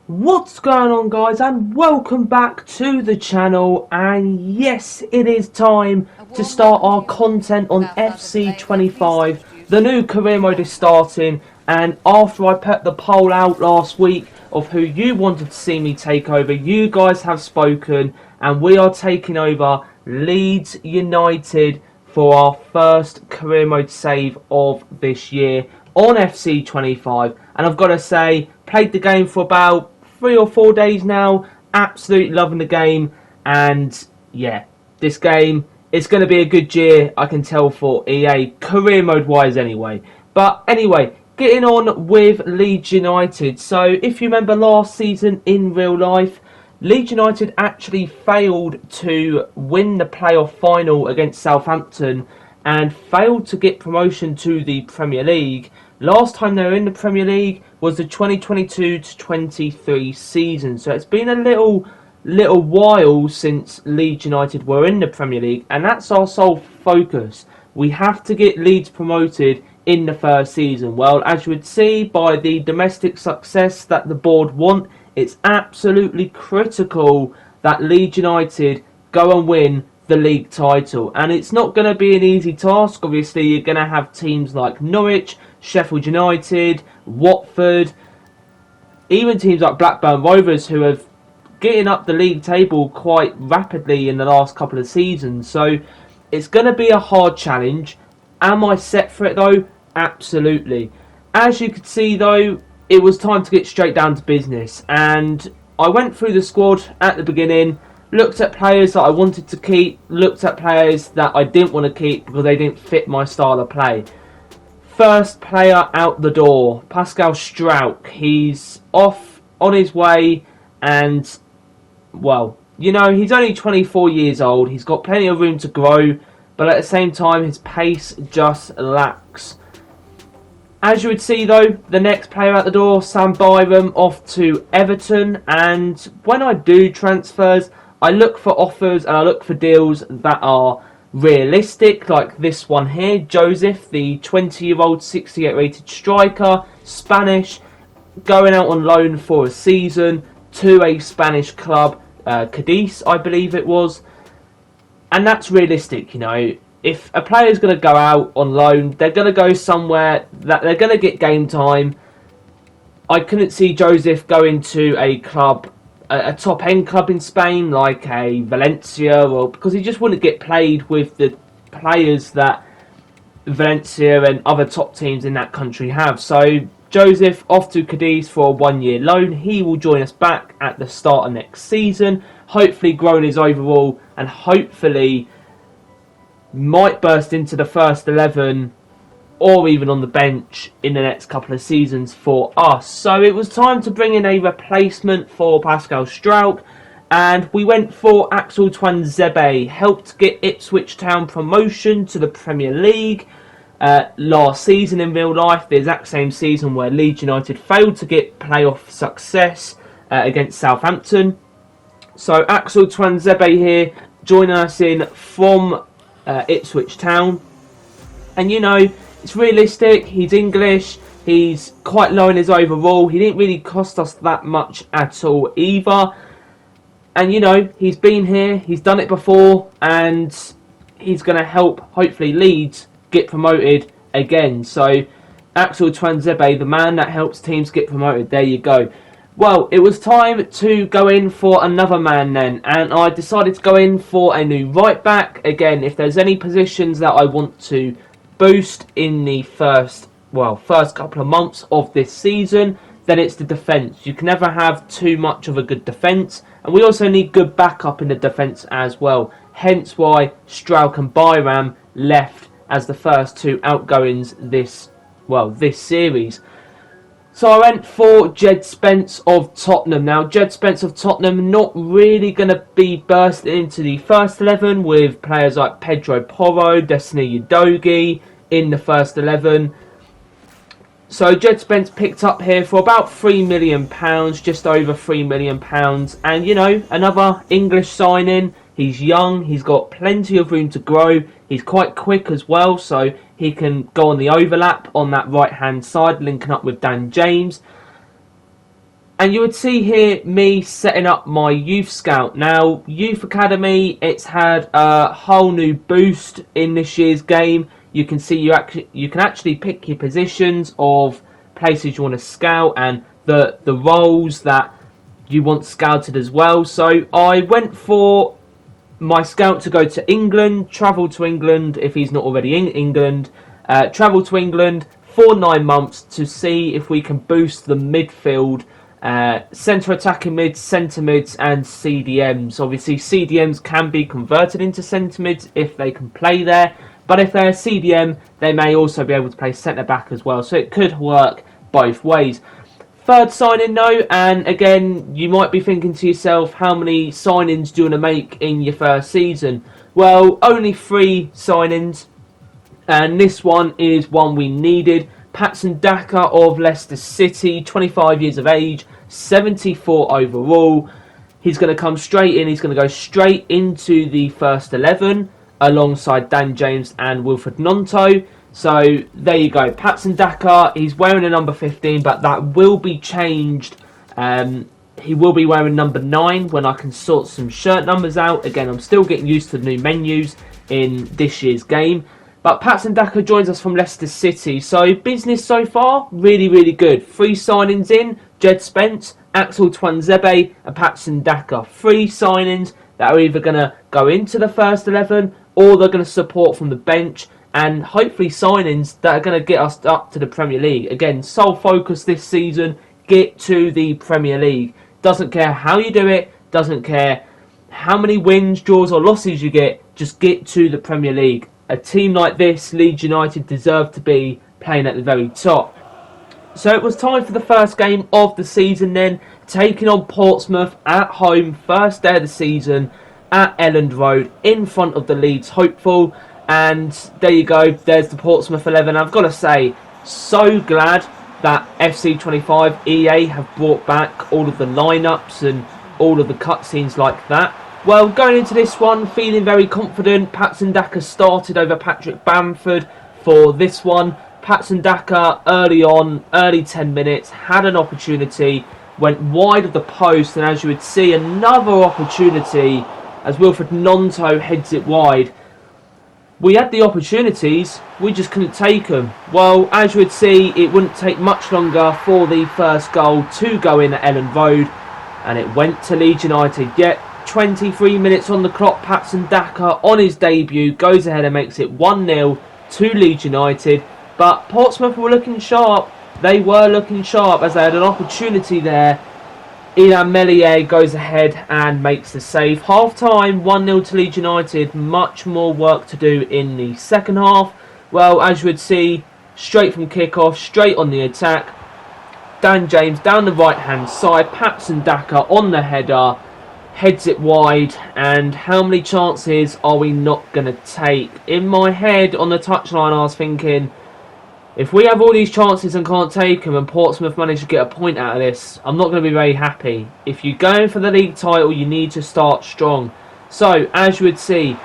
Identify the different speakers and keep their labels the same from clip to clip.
Speaker 1: What's going on, guys, and welcome back to the channel. And yes, it is time to start our content on FC25. The new career mode is starting, and after I put the poll out last week of who you wanted to see me take over, you guys have spoken, and we are taking over Leeds United for our first career mode save of this year on FC25. And I've got to say, played the game for about 3 or 4 days now, absolutely loving the game, and yeah, this game, it's going to be a good year, I can tell, for EA, career mode wise anyway. But anyway, getting on with Leeds United. So if you remember last season in real life, Leeds United actually failed to win the playoff final against Southampton and failed to get promotion to the Premier League. Last time they were in the Premier League was the 2022 to 23 season. So it's been a little while since Leeds United were in the Premier League, and that's our sole focus. We have to get Leeds promoted in the first season. Well, as you would see by the domestic success that the board want, it's absolutely critical that Leeds United go and win the league title. And it's not going to be an easy task. Obviously, you're going to have teams like Norwich, Sheffield United, Watford, even teams like Blackburn Rovers, who have getting up the league table quite rapidly in the last couple of seasons. So it's going to be a hard challenge. Am I set for it though? Absolutely. As you could see though, it was time to get straight down to business, and I went through the squad at the beginning, looked at players that I wanted to keep, looked at players that I didn't want to keep because they didn't fit my style of play. First player out the door, Pascal Struijk. He's off on his way, and well, you know, he's only 24 years old. He's got plenty of room to grow, but at the same time, his pace just lacks. As you would see though, the next player out the door, Sam Byram, off to Everton. And when I do transfers, I look for offers and I look for deals that are realistic, like this one here, Joseph, the 20-year-old 68 rated striker, Spanish, going out on loan for a season to a Spanish club, Cadiz, I believe it was. And that's realistic, you know. If a player is going to go out on loan, they're going to go somewhere that they're going to get game time. I couldn't see Joseph going to a club, a top-end club in Spain, like a Valencia, or because he just wouldn't get played with the players that Valencia and other top teams in that country have. So Joseph off to Cadiz for a 1-year loan. He will join us back at the start of next season, hopefully growing his overall, and hopefully might burst into the first 11 or even on the bench in the next couple of seasons for us. So it was time to bring in a replacement for Pascal Struijk, and we went for Axel Tuanzebe. Helped get Ipswich Town promotion to the Premier League last season in real life, the exact same season where Leeds United failed to get playoff success against Southampton. So Axel Tuanzebe here joining us in from Ipswich Town, and you know, it's realistic. He's English, he's quite low in his overall, he didn't really cost us that much at all either, and you know, he's been here, he's done it before, and he's going to help hopefully Leeds get promoted again. So Axel Tuanzebe, the man that helps teams get promoted, there you go. Well, it was time to go in for another man then, and I decided to go in for a new right back. Again, if there's any positions that I want to boost in the first couple of months of this season, then it's the defence. You can never have too much of a good defence, and we also need good backup in the defence as well. Hence why Struijk and Byram left as the first two outgoings this series. So I went for Jed Spence of Tottenham. Now, Jed Spence of Tottenham not really going to be bursting into the first 11 with players like Pedro Porro, Destiny Udogie in the first 11. So Jed Spence picked up here for about £3 million, just over £3 million. And, you know, another English signing. He's young, he's got plenty of room to grow, he's quite quick as well, so he can go on the overlap on that right hand side, linking up with Dan James. And you would see here me setting up my youth scout. Now, Youth Academy, it's had a whole new boost in this year's game. You can see you can actually pick your positions of places you want to scout and the roles that you want scouted as well. So I went for my scout to go to England, travel to England if he's not already in England, travel to England for 9 months to see if we can boost the midfield. Centre attacking mids, centre mids and CDMs. Obviously CDMs can be converted into centre mids if they can play there, but if they're a CDM they may also be able to play centre back as well, so it could work both ways. Third signing though, and again you might be thinking to yourself, how many signings do you want to make in your first season? Well, only 3 signings, and this one is one we needed. Patson Daka of Leicester City, 25 years of age, 74 overall. He's going to come straight in. He's going to go straight into the first 11 alongside Dan James and Wilfred Gnonto. So there you go. Patson Daka, he's wearing a number 15, but that will be changed. He will be wearing number 9 when I can sort some shirt numbers out. Again, I'm still getting used to the new menus in this year's game. But Patson Daka joins us from Leicester City. So business so far, really, really good. 3 signings in, Jed Spence, Axel Twanzebe and Patson Daka. 3 signings that are either going to go into the first 11 or they're going to support from the bench. And hopefully signings that are going to get us up to the Premier League. Again, sole focus this season, get to the Premier League. Doesn't care how you do it, doesn't care how many wins, draws or losses you get, just get to the Premier League. A team like this, Leeds United, deserve to be playing at the very top. So it was time for the first game of the season then, taking on Portsmouth at home, first day of the season at Elland Road in front of the Leeds hopeful. And there you go, there's the Portsmouth 11. I've got to say, so glad that FC25 EA have brought back all of the lineups and all of the cutscenes like that. Well, going into this one, feeling very confident. Patson Daka started over Patrick Bamford for this one. Patson Daka early on, early 10 minutes, had an opportunity, went wide of the post, and as you would see, another opportunity as Wilfred Gnonto heads it wide. We had the opportunities, we just couldn't take them. Well, as you would see, it wouldn't take much longer for the first goal to go in at Elland Road, and it went to Leeds United. Yet 23 minutes on the clock, Patson Daka on his debut goes ahead and makes it 1-0 to Leeds United. But Portsmouth were looking sharp. They were looking sharp as they had an opportunity there. Ilan Melier goes ahead and makes the save. Half time, 1-0 to Leeds United. Much more work to do in the second half. Well, as you would see, straight from kick-off, straight on the attack. Dan James down the right-hand side. Patson Daka on the header. Heads it wide, and how many chances are we not going to take? In my head, on the touchline, I was thinking, if we have all these chances and can't take them, and Portsmouth manage to get a point out of this, I'm not going to be very happy. If you're going for the league title, you need to start strong. So, as you would see,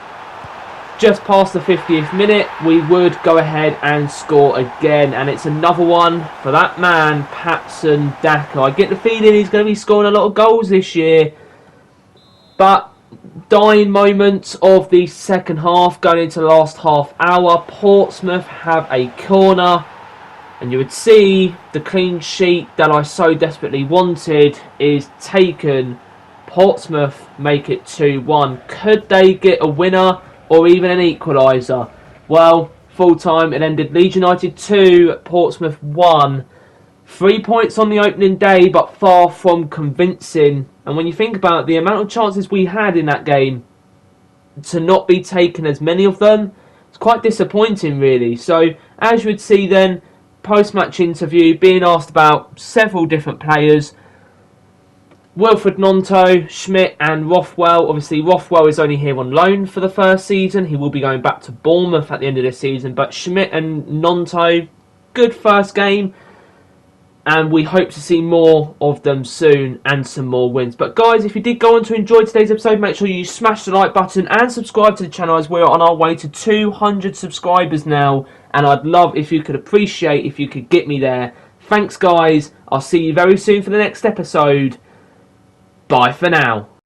Speaker 1: just past the 50th minute, we would go ahead and score again, and it's another one for that man, Patson Daka. I get the feeling he's going to be scoring a lot of goals this year. But dying moments of the second half, going into the last half hour, Portsmouth have a corner, and you would see the clean sheet that I so desperately wanted is taken. Portsmouth make it 2-1. Could they get a winner or even an equaliser? Well, full time it ended Leeds United 2, Portsmouth 1. 3 points on the opening day, but far from convincing. And when you think about the amount of chances we had in that game, to not be taken as many of them, it's quite disappointing really. So, as you would see then, post-match interview, being asked about several different players. Wilfred Gnonto, Schmidt and Rothwell. Obviously, Rothwell is only here on loan for the first season. He will be going back to Bournemouth at the end of this season. But Schmidt and Gnonto, good first game. And we hope to see more of them soon and some more wins. But guys, if you did go on to enjoy today's episode, make sure you smash the like button and subscribe to the channel as we're on our way to 200 subscribers now. And I'd love if you could appreciate if you could get me there. Thanks, guys. I'll see you very soon for the next episode. Bye for now.